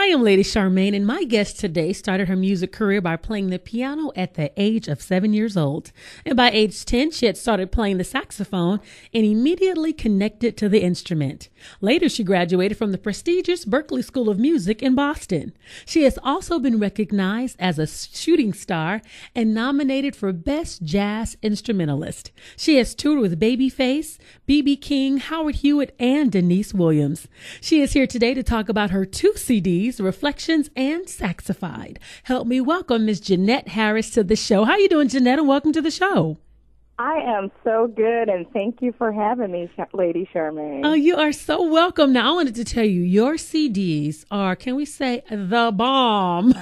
I am Lady Charmaine, and my guest today started her music career by playing the piano at the age of 7 years old. And by age 10, she had started playing the saxophone and immediately connected to the instrument. Later, she graduated from the prestigious Berklee School of Music in Boston. She has also been recognized as a shooting star and nominated for Best Jazz Instrumentalist. She has toured with Babyface, B.B. King, Howard Hewitt, and Denise Williams. She is here today to talk about her 2 CDs, Reflections and Saxified. Help me welcome Miss Jeanette Harris to the show. How you doing, Jeanette, and welcome to the show. I am so good, and thank you for having me, Lady Charmaine. Oh, you are so welcome. Now, I wanted to tell you, your CDs are, can we say, the bomb.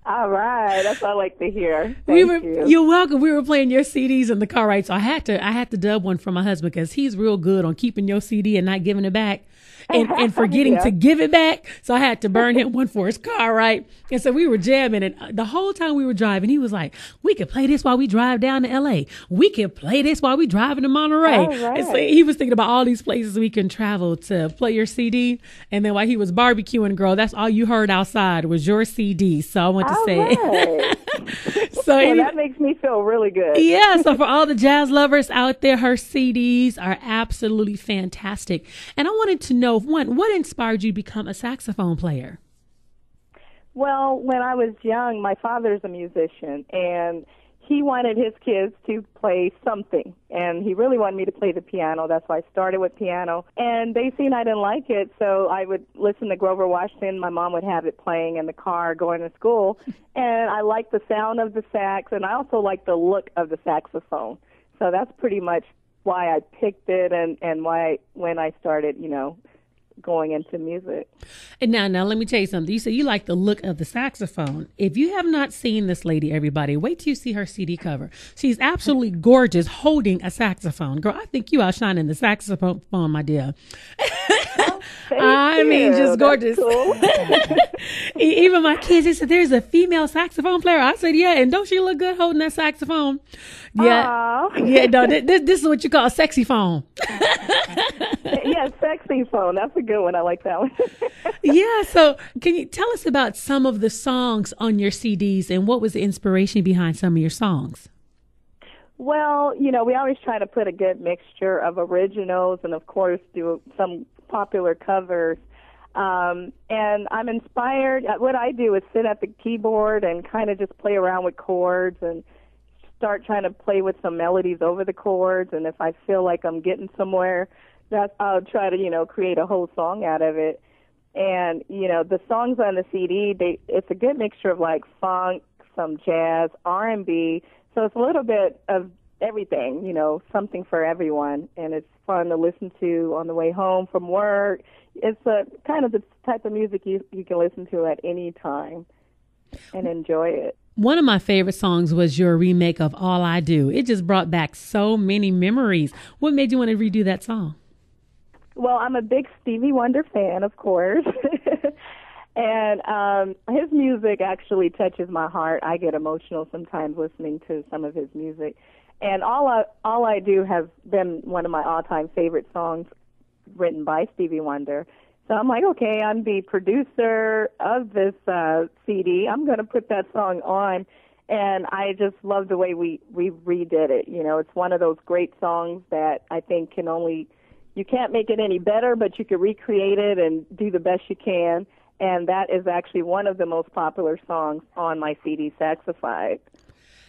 All right, that's what I like to hear. Thank you. You're welcome. We were playing your CDs in the car, right? So I had to dub one for my husband because he's real good on keeping your CD and not giving it back. And forgetting to give it back. So I had to burn him one for his car, right? And so we were jamming, and the whole time we were driving, he was like, we could play this while we drive down to L.A. We could play this while we driving to Monterey. Right. And so he was thinking about all these places we can travel to play your CD. And then while he was barbecuing, girl, that's all you heard outside was your CD. So I want to say it. So that makes me feel really good. Yeah, so for all the jazz lovers out there, her CDs are absolutely fantastic. And I wanted to know, what inspired you to become a saxophone player? Well, when I was young, my father's a musician, and he wanted his kids to play something, and he really wanted me to play the piano. That's why I started with piano, and they seen I didn't like it, so I would listen to Grover Washington. My mom would have it playing in the car going to school, and I liked the sound of the sax, and I also liked the look of the saxophone. So that's pretty much why I picked it, and why when I started, going into music. And now let me tell you something. You said you like the look of the saxophone. If you have not seen this lady, everybody, wait till you see her CD cover. She's absolutely gorgeous holding a saxophone. Girl, I think you outshining the saxophone, my dear. I mean, just gorgeous. Cool. Even my kids, they said, there's a female saxophone player. I said, yeah, and don't she look good holding that saxophone? Yeah. Aww. Yeah, no, this is what you call a sexy phone. Yeah, sexy phone. That's a good one. I like that one. Yeah, so can you tell us about some of the songs on your CDs and what was the inspiration behind some of your songs? Well, we always try to put a good mixture of originals and, of course, do some popular covers. And I'm inspired. What I do is sit at the keyboard and kind of just play around with chords and start trying to play with some melodies over the chords. And if I feel like I'm getting somewhere, I'll try to, create a whole song out of it. And, the songs on the CD, it's a good mixture of like funk, some jazz, R&B. So it's a little bit of everything, something for everyone. And it's fun to listen to on the way home from work. It's kind of the type of music you can listen to at any time and enjoy it. One of my favorite songs was your remake of All I Do. It just brought back so many memories. What made you want to redo that song? Well, I'm a big Stevie Wonder fan, of course. And his music actually touches my heart. I get emotional sometimes listening to some of his music. And All I Do has been one of my all-time favorite songs written by Stevie Wonder. So I'm like, okay, I'm the producer of this CD. I'm going to put that song on. And I just love the way we redid it. It's one of those great songs that I think you can't make it any better, but you can recreate it and do the best you can. And that is actually one of the most popular songs on my CD, Saxified.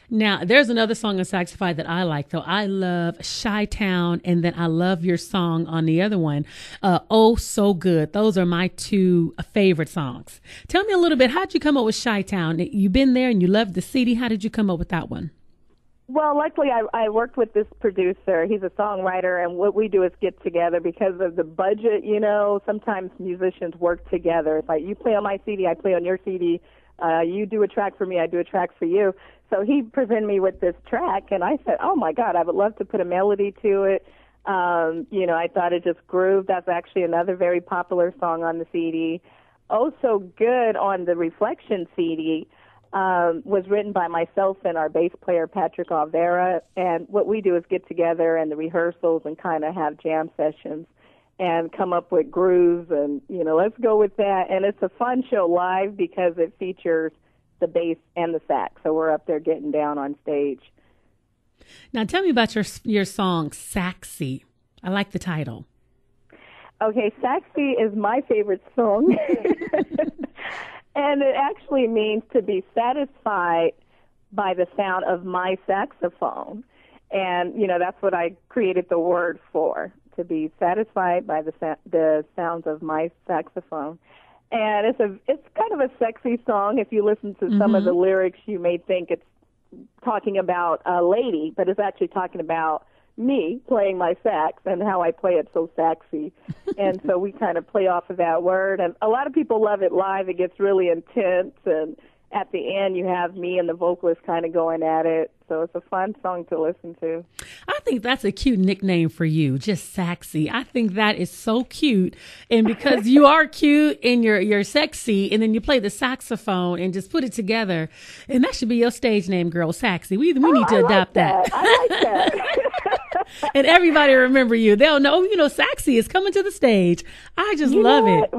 Now, there's another song on Saxophone that I like, though. I love Chi-Town, and then I love your song on the other one, Oh So Good. Those are my 2 favorite songs. Tell me a little bit, how'd you come up with Chi-Town? You've been there and you loved the CD. How did you come up with that one? Well, luckily, I worked with this producer. He's a songwriter, and what we do is get together because of the budget, Sometimes musicians work together. It's like you play on my CD, I play on your CD. You do a track for me, I do a track for you. So he presented me with this track, and I said, oh, my God, I would love to put a melody to it. I thought it just grooved. That's actually another very popular song on the CD. Oh So Good on the Reflection CD was written by myself and our bass player, Patrick Alvera. And what we do is get together in the rehearsals and kind of have jam sessions. and come up with grooves, and let's go with that. And it's a fun show live because it features the bass and the sax, so we're up there getting down on stage. Now tell me about your song Saxy. I like the title. Okay, Saxy is my favorite song. And it actually means to be satisfied by the sound of my saxophone. And, that's what I created the word for, to be satisfied by the sounds of my saxophone. And it's kind of a sexy song. If you listen to some of the lyrics, you may think it's talking about a lady, but it's actually talking about me playing my sax and how I play it so sexy. And so we kind of play off of that word. And a lot of people love it live. It gets really intense. And at the end, you have me and the vocalist kind of going at it. So it's a fun song to listen to. I think that's a cute nickname for you, just Saxy. I think that is so cute. And because you are cute and you're sexy, and then you play the saxophone and just put it together. And that should be your stage name, girl, Saxy. We need to adopt that. I like that. And everybody remember you. They'll know, Saxy is coming to the stage. I just love it.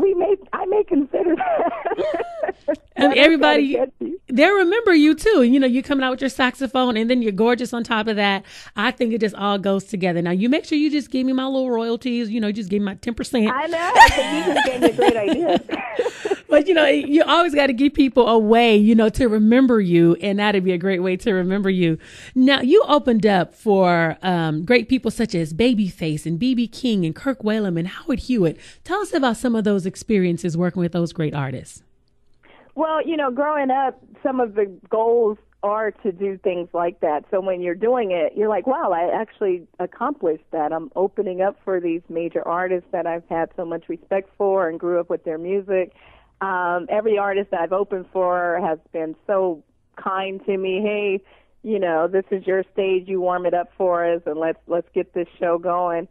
I may consider that. And everybody, they'll remember you too. You coming out with your saxophone, and then you're gorgeous on top of that. I think it just all goes together. Now, you make sure you just give me my little royalties. Just give me my 10%. I know. You just gave me a great idea. But, you always got to give people a way, to remember you, and that'd be a great way to remember you. Now, you opened up for great people such as Babyface and B.B. King and Kirk Whalum and Howard Hewitt. Tell us about some of those experiences working with those great artists. Well, growing up, some of the goals are to do things like that. So when you're doing it, you're like, wow, I actually accomplished that. I'm opening up for these major artists that I've had so much respect for and grew up with their music. Every artist that I've opened for has been so kind to me. Hey, this is your stage. You warm it up for us, and let's get this show going.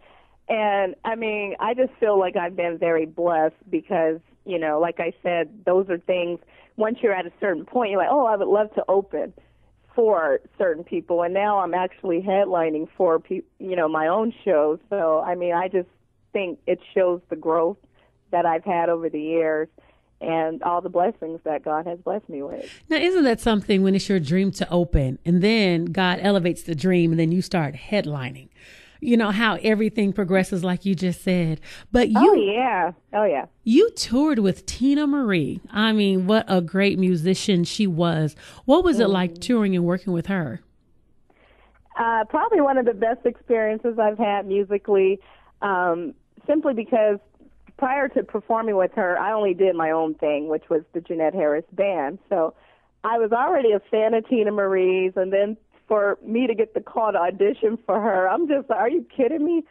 And I just feel like I've been very blessed because, like I said, those are things. Once you're at a certain point, you're like, oh, I would love to open for certain people. And now I'm actually headlining for my own shows. So I just think it shows the growth that I've had over the years and all the blessings that God has blessed me with. Now, isn't that something when it's your dream to open and then God elevates the dream and then you start headlining? How everything progresses like you just said. But Oh, yeah. You toured with Tina Marie. What a great musician she was. What was it like touring and working with her? Probably one of the best experiences I've had musically, simply because prior to performing with her, I only did my own thing, which was the Jeanette Harris Band. So I was already a fan of Tina Marie's, and then for me to get the call to audition for her, I'm just like, are you kidding me?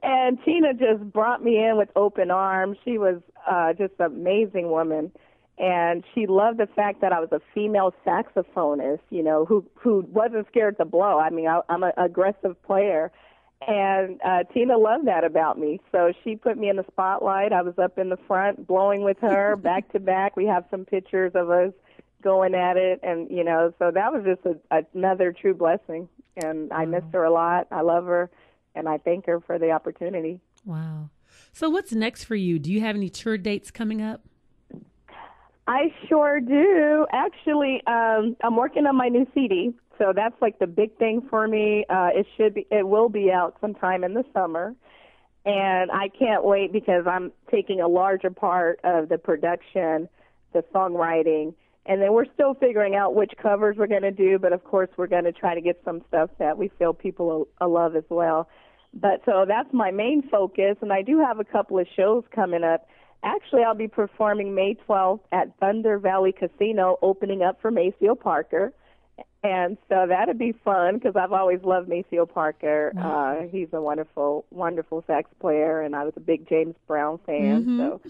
And Tina just brought me in with open arms. She was just an amazing woman. And she loved the fact that I was a female saxophonist, who wasn't scared to blow. I'm an aggressive player. And Tina loved that about me. So she put me in the spotlight. I was up in the front blowing with her back to back. We have some pictures of us going at it. And, so that was just another true blessing. And I miss her a lot. I love her. And I thank her for the opportunity. Wow. So what's next for you? Do you have any tour dates coming up? I sure do. Actually, I'm working on my new CD. So that's like the big thing for me. It will be out sometime in the summer. And I can't wait because I'm taking a larger part of the production, the songwriting, and then we're still figuring out which covers we're going to do, but of course we're going to try to get some stuff that we feel people will love as well. But so that's my main focus, and I do have a couple of shows coming up. Actually, I'll be performing May 12th at Thunder Valley Casino, opening up for Maceo Parker. And so that'd be fun because I've always loved Maceo Parker. He's a wonderful, wonderful sax player, and I was a big James Brown fan. So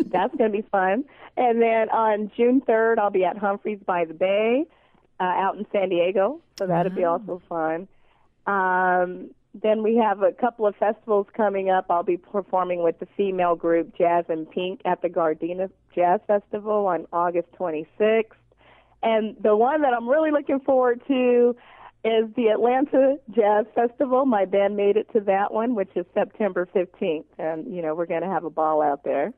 that's going to be fun. And then on June 3rd, I'll be at Humphreys by the Bay out in San Diego. So that'd be also fun. Then we have a couple of festivals coming up. I'll be performing with the female group Jazz and Pink at the Gardena Jazz Festival on August 26th. And the one that I'm really looking forward to is the Atlanta Jazz Festival. My band made it to that one, which is September 15th. And, we're going to have a ball out there.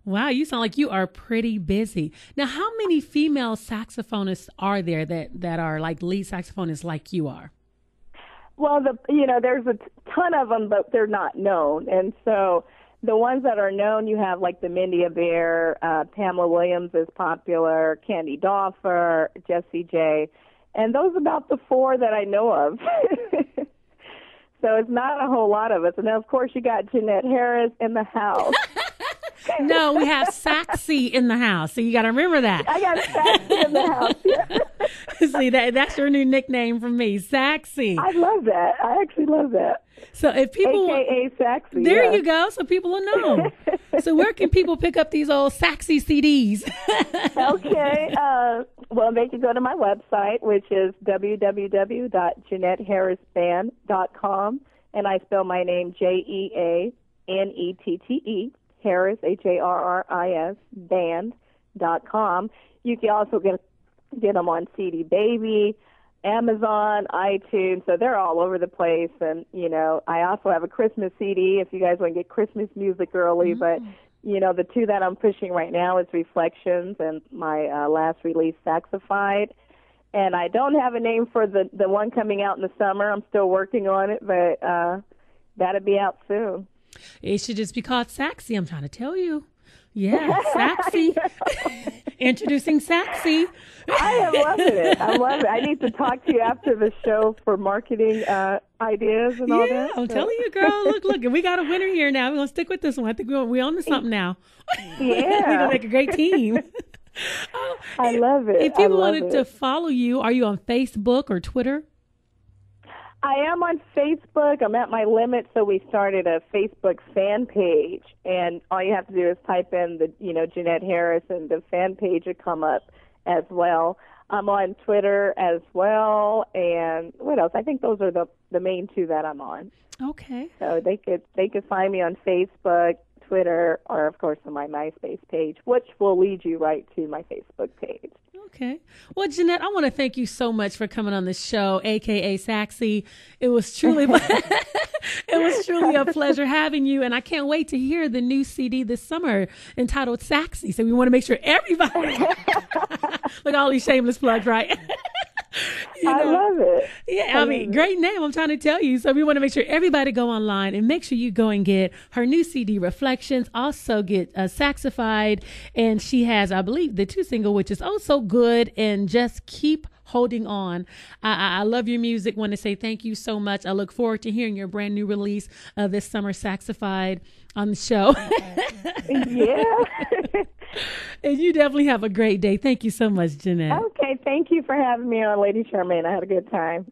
Wow, you sound like you are pretty busy. Now, how many female saxophonists are there that are like lead saxophonists like you are? Well, there's a ton of them, but they're not known. And so the ones that are known, you have like the Mindy Bear, Pamela Williams is popular, Candy Doffer, Jessie J. And those are about the four that I know of. So it's not a whole lot of us. And then, of course, you got Jeanette Harris in the house. No, we have Saxy in the house. So you got to remember that. I got Saxy in the house. Yeah. See, that's your new nickname from me, Saxy. I love that. I actually love that. So if people... AKA Saxy. There you go. So people will know. So where can people pick up these old Saxy CDs? Okay. Well, they can go to my website, which is www.JeanetteHarrisBand.com. And I spell my name Jeanette, Harris, Harris, band.com. You can also get them on CD Baby, Amazon, iTunes, so they're all over the place. And, I also have a Christmas CD if you guys want to get Christmas music early. But, the two that I'm pushing right now is Reflections and my last release, Saxophone. And I don't have a name for the one coming out in the summer. I'm still working on it, but that'll be out soon. It should just be called Saxy, I'm trying to tell you. Yeah, Saxy. Introducing Saxy. I am loving it. I love it. I need to talk to you after the show for marketing ideas and all that. Yeah, I'm telling you, girl. Look, we got a winner here now. We're going to stick with this one. I think we're on to something now. Yeah. We're going to make a great team. I love it. If people wanted to follow you, are you on Facebook or Twitter? I am on Facebook. I'm at my limit, so we started a Facebook fan page, and all you have to do is type in the, Jeanette Harris, and the fan page will come up as well. I'm on Twitter as well, and what else? I think those are the main two that I'm on. Okay. So they could find me on Facebook, Twitter, or of course on my MySpace page, which will lead you right to my Facebook page. Okay. Well, Jeanette, I want to thank you so much for coming on the show, AKA Saxy. It was truly a pleasure having you, and I can't wait to hear the new CD this summer entitled Saxy. So we want to make sure everybody look, all these shameless plugs, right? I love it. Yeah, great name. I'm trying to tell you. So we want to make sure everybody go online and make sure you go and get her new CD, Reflections. Also get Saxified. And she has, I believe, the 2 single, which is oh so good. And just keep holding on. I love your music. Want to say thank you so much. I look forward to hearing your brand new release this summer, Saxified, on the show. Yeah. And you definitely have a great day. Thank you so much, Jeanette. Okay, thank you for having me on Lady Charmaine. I had a good time.